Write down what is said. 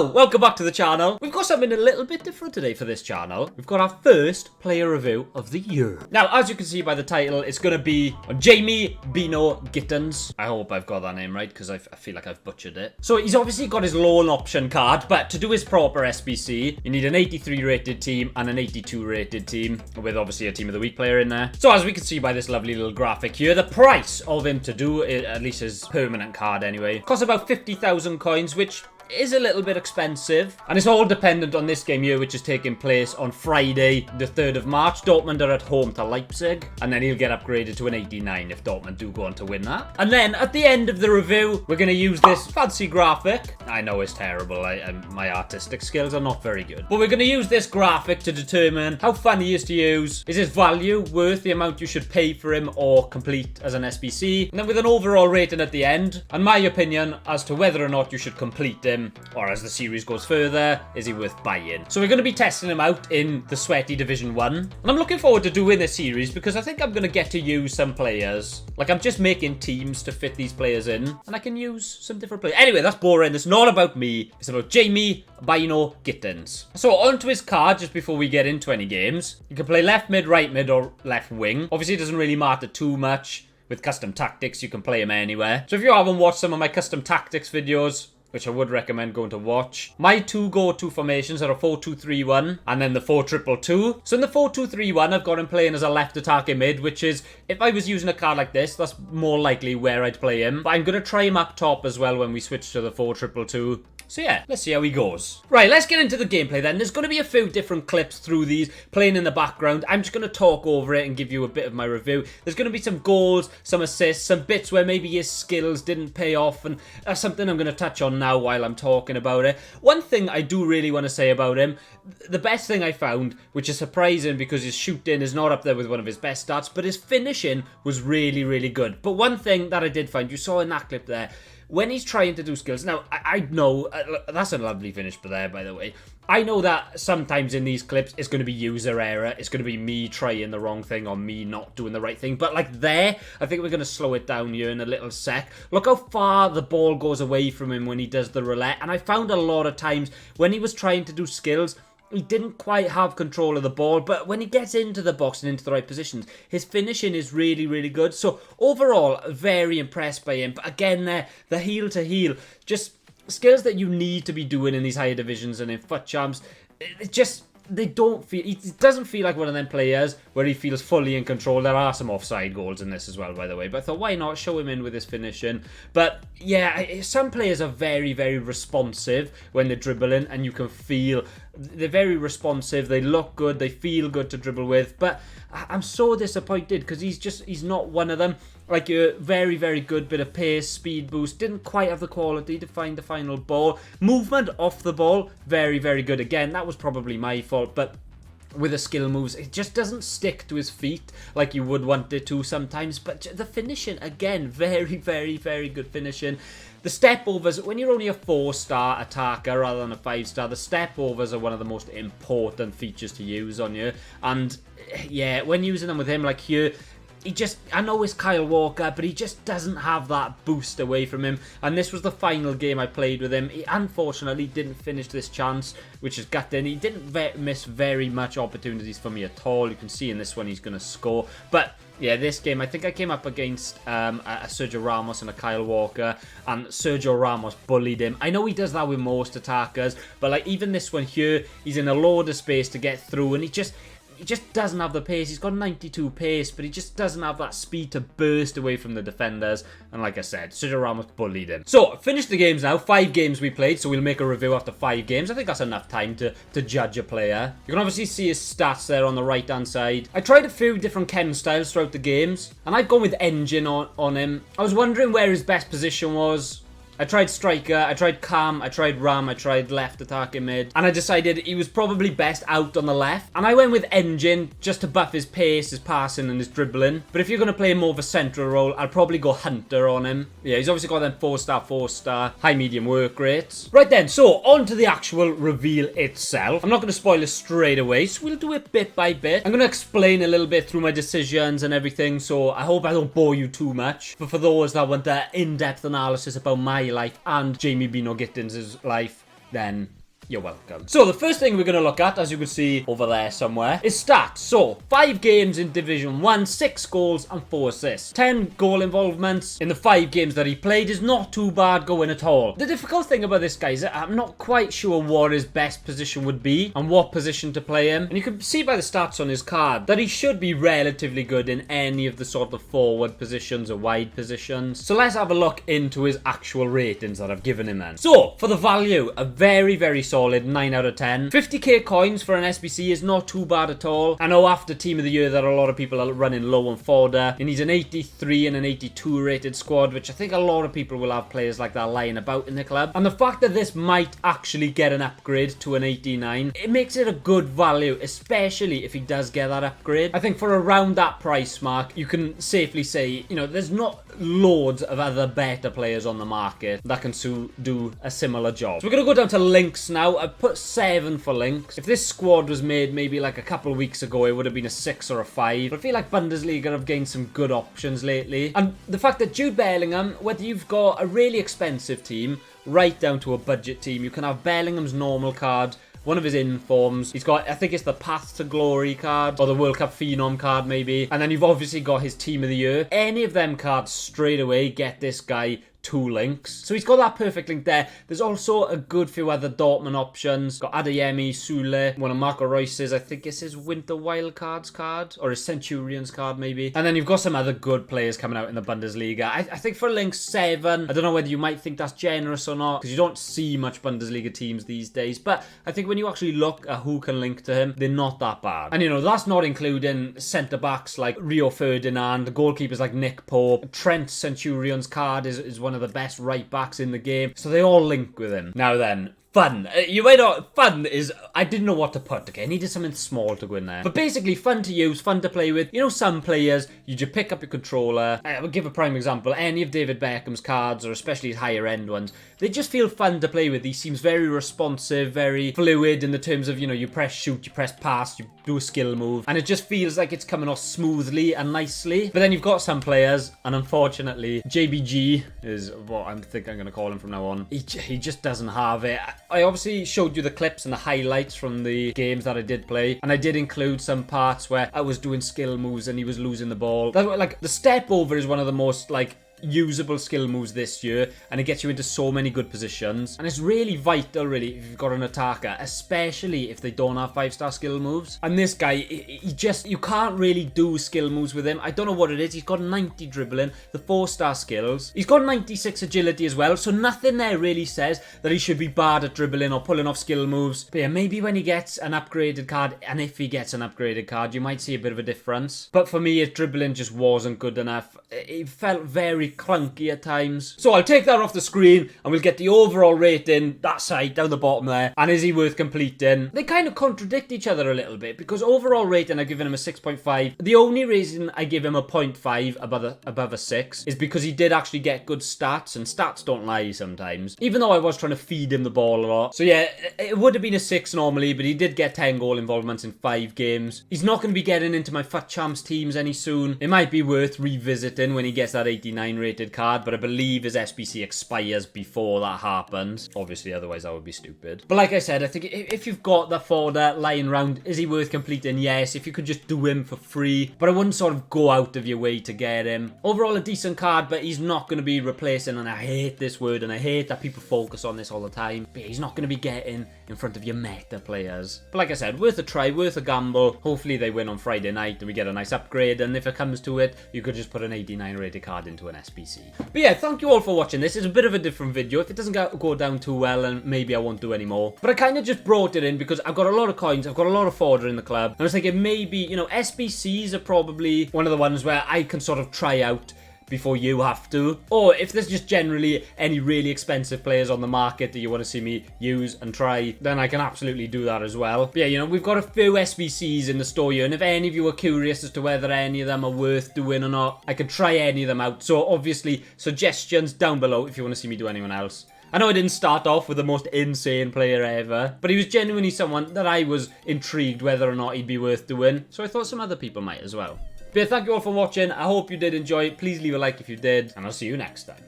Hello, welcome back to the channel. We've got something a little bit different today for this channel. We've got our first player review of the year. Now, as you can see by the title, it's going to be on Jamie Bynoe-Gittens. I hope I've got that name right, because I feel like I've butchered it. So he's obviously got his loan option card, but to do his proper SBC, you need an 83 rated team and an 82 rated team, with obviously a team of the week player in there. So as we can see by this lovely little graphic here, the price of him to do, at least his permanent card anyway, costs about 50,000 coins, which is a little bit expensive, and it's all dependent on this game here, which is taking place on Friday the 3rd of March. Dortmund are at home to Leipzig, and then he'll get upgraded to an 89 if Dortmund do go on to win that. And then at the end of the review, we're going to use this fancy graphic. I know it's terrible, my artistic skills are not very good, but we're going to use this graphic to determine how fun he is to use. Is his value worth the amount you should pay for him or complete as an SBC? And then with an overall rating at the end, and my opinion as to whether or not you should complete him, or as the series goes further, is he worth buying? So we're going to be testing him out in the sweaty Division 1. And I'm looking forward to doing this series because I think I'm going to get to use some players. Like, I'm just making teams to fit these players in, and I can use some different players. Anyway, that's boring. It's not about me. It's about Jamie Bynoe-Gittens. So onto his card, just before we get into any games. You can play left mid, right mid, or left wing. Obviously, it doesn't really matter too much. With custom tactics, you can play him anywhere. So if you haven't watched some of my custom tactics videos, which I would recommend going to watch, my two go-to formations are a 4-2-3-1 and then the 4-2-2-2. So in the 4-2-3-1, I've got him playing as a left attacking mid, which is, if I was using a card like this, that's more likely where I'd play him. But I'm going to try him up top as well when we switch to the 4-2-2-2. So yeah, let's see how he goes. Right, let's get into the gameplay then. There's going to be a few different clips through these playing in the background. I'm just going to talk over it and give you a bit of my review. There's going to be some goals, some assists, some bits where maybe his skills didn't pay off, and that's something I'm going to touch on now while I'm talking about it. One thing I do really want to say about him, the best thing I found, which is surprising because his shooting is not up there with one of his best stats, but his finishing was really, really good. But one thing that I did find, you saw in that clip there, when he's trying to do skills, now, I know, that's a lovely finish there, by the way. I know that sometimes in these clips, it's going to be user error. It's going to be me trying the wrong thing or me not doing the right thing. But like there, I think we're going to slow it down here in a little sec. Look how far the ball goes away from him when he does the roulette. And I found a lot of times when he was trying to do skills, he didn't quite have control of the ball, but when he gets into the box and into the right positions, his finishing is really, really good. So overall, very impressed by him. But again, the heel to heel, just skills that you need to be doing in these higher divisions and in foot champs. It just, they don't feel, it doesn't feel like one of them players where he feels fully in control. There are some offside goals in this as well, by the way, but I thought, why not show him in with his finishing? But yeah, some players are very, very responsive when they're dribbling, and you can feel they're very responsive, they look good, they feel good to dribble with, but I'm so disappointed because he's not one of them. Like a very, very good bit of pace, speed boost, didn't quite have the quality to find the final ball. Movement off the ball, very, very good. Again, that was probably my fault, but with the skill moves, it just doesn't stick to his feet like you would want it to sometimes. But the finishing, again, very, very, very good finishing. The step overs, when you're only a 4-star attacker rather than a 5-star, the step overs are one of the most important features to use on you. And yeah, when using them with him, like here, he just, I know it's Kyle Walker, but he just doesn't have that boost away from him. And this was the final game I played with him. He unfortunately didn't finish this chance, which is gutting. He didn't miss very much opportunities for me at all. You can see in this one he's going to score. But yeah, this game, I think I came up against a Sergio Ramos and a Kyle Walker, and Sergio Ramos bullied him. I know he does that with most attackers, but like even this one here, he's in a load of space to get through, and he just doesn't have the pace. He's got 92 pace, but he just doesn't have that speed to burst away from the defenders. And like I said, Sergio Ramos bullied him. So, finished the games now. 5 games we played, so we'll make a review after 5 games. I think that's enough time to judge a player. You can obviously see his stats there on the right-hand side. I tried a few different chem styles throughout the games, and I've gone with engine on him. I was wondering where his best position was. I tried striker, I tried cam, I tried ram, I tried left attacking mid, and I decided he was probably best out on the left. And I went with engine just to buff his pace, his passing and his dribbling. But if you're going to play more of a central role, I'll probably go hunter on him. Yeah, he's obviously got them 4-star, high medium work rates. Right then, so on to the actual reveal itself. I'm not going to spoil it straight away, so we'll do it bit by bit. I'm going to explain a little bit through my decisions and everything, so I hope I don't bore you too much. But for those that want the in-depth analysis about my life and Jamie Bynoe-Gittens' life, then you're welcome. So the first thing we're going to look at, as you can see over there somewhere, is stats. So 5 games in Division 1, 6 goals and 4 assists. 10 goal involvements in the 5 games that he played is not too bad going at all. The difficult thing about this guy is that I'm not quite sure what his best position would be and what position to play him. And you can see by the stats on his card that he should be relatively good in any of the sort of forward positions or wide positions. So let's have a look into his actual ratings that I've given him then. So for the value, a very, very solid 9 out of 10. 50k coins for an SBC is not too bad at all. I know after Team of the Year that a lot of people are running low on fodder, and he's an 83 and an 82 rated squad, which I think a lot of people will have players like that lying about in the club. And the fact that this might actually get an upgrade to an 89, it makes it a good value, especially if he does get that upgrade. I think for around that price mark, you can safely say, you know, there's not loads of other better players on the market that can do a similar job. So we're going to go down to links now. I've put 7 for links. If this squad was made maybe like a couple of weeks ago, it would have been a 6 or a 5. But I feel like Bundesliga have gained some good options lately. And the fact that Jude Bellingham, whether you've got a really expensive team right down to a budget team, you can have Bellingham's normal card, one of his informs. He's got, I think it's the Path to Glory card, or the World Cup Phenom card maybe. And then you've obviously got his Team of the Year. Any of them cards straight away get this guy 2 links. So he's got that perfect link there. There's also a good few other Dortmund options. Got Adeyemi, Sule, one of Marco Reus's, I think it's his Winter Wildcards card, or his Centurions card maybe. And then you've got some other good players coming out in the Bundesliga. I think for link 7, I don't know whether you might think that's generous or not, because you don't see much Bundesliga teams these days, but I think when you actually look at who can link to him, they're not that bad. And you know, that's not including centre-backs like Rio Ferdinand, goalkeepers like Nick Pope. Trent Centurion's card is one of the best right backs in the game, so they all link with him. Now then, fun. You might not... Fun is... I didn't know what to put, okay? I needed something small to go in there. But basically, fun to use, fun to play with. You know, some players, you just pick up your controller. I would give a prime example. Any of David Beckham's cards, or especially his higher end ones, they just feel fun to play with. He seems very responsive, very fluid in the terms of, you know, you press shoot, you press pass, you do a skill move, and it just feels like it's coming off smoothly and nicely. But then you've got some players, and unfortunately, JBG is what I think I'm going to call him from now on. He just doesn't have it. I obviously showed you the clips and the highlights from the games that I did play, and I did include some parts where I was doing skill moves and he was losing the ball. That's what, like, the step over is one of the most, like, usable skill moves this year, and it gets you into so many good positions, and it's really vital really if you've got an attacker, especially if they don't have 5-star skill moves. And this guy, he just, you can't really do skill moves with him. I don't know what it is. He's got 90 dribbling, the 4-star skills, he's got 96 agility as well, so nothing there really says that he should be bad at dribbling or pulling off skill moves. But yeah, maybe when he gets an upgraded card, and if he gets an upgraded card, you might see a bit of a difference. But for me, his dribbling just wasn't good enough. It felt very clunky at times. So I'll take that off the screen and we'll get the overall rating, that side down the bottom there, and is he worth completing? They kind of contradict each other a little bit, because overall rating I've given him a 6.5. The only reason I give him a 0.5 above a 6 is because he did actually get good stats, and stats don't lie sometimes, even though I was trying to feed him the ball a lot. So yeah, it would have been a 6 normally, but he did get 10 goal involvements in 5 games. He's not going to be getting into my FUT Champs teams any soon. It might be worth revisiting when he gets that 89 rated card, but I believe his SBC expires before that happens. Obviously, otherwise that would be stupid. But like I said, I think if you've got that fodder lying around, is he worth completing? Yes, if you could just do him for free, but I wouldn't sort of go out of your way to get him. Overall, a decent card, but he's not going to be replacing, and I hate this word, and I hate that people focus on this all the time, but he's not going to be getting in front of your meta players. But like I said, worth a try, worth a gamble. Hopefully they win on Friday night and we get a nice upgrade, and if it comes to it, you could just put an 89 rated card into an SBC. But yeah, thank you all for watching this. It's a bit of a different video. If it doesn't go down too well, and maybe I won't do any more. But I kind of just brought it in because I've got a lot of coins, I've got a lot of fodder in the club, and I was thinking maybe, you know, SBCs are probably one of the ones where I can sort of try out before you have to. Or if there's just generally any really expensive players on the market that you want to see me use and try, then I can absolutely do that as well. But yeah, you know, we've got a few SBCs in the store here, and if any of you are curious as to whether any of them are worth doing or not, I could try any of them out. So obviously, suggestions down below if you want to see me do anyone else. I know I didn't start off with the most insane player ever, but he was genuinely someone that I was intrigued whether or not he'd be worth doing, so I thought some other people might as well. But yeah, thank you all for watching. I hope you did enjoy. Please leave a like if you did, and I'll see you next time.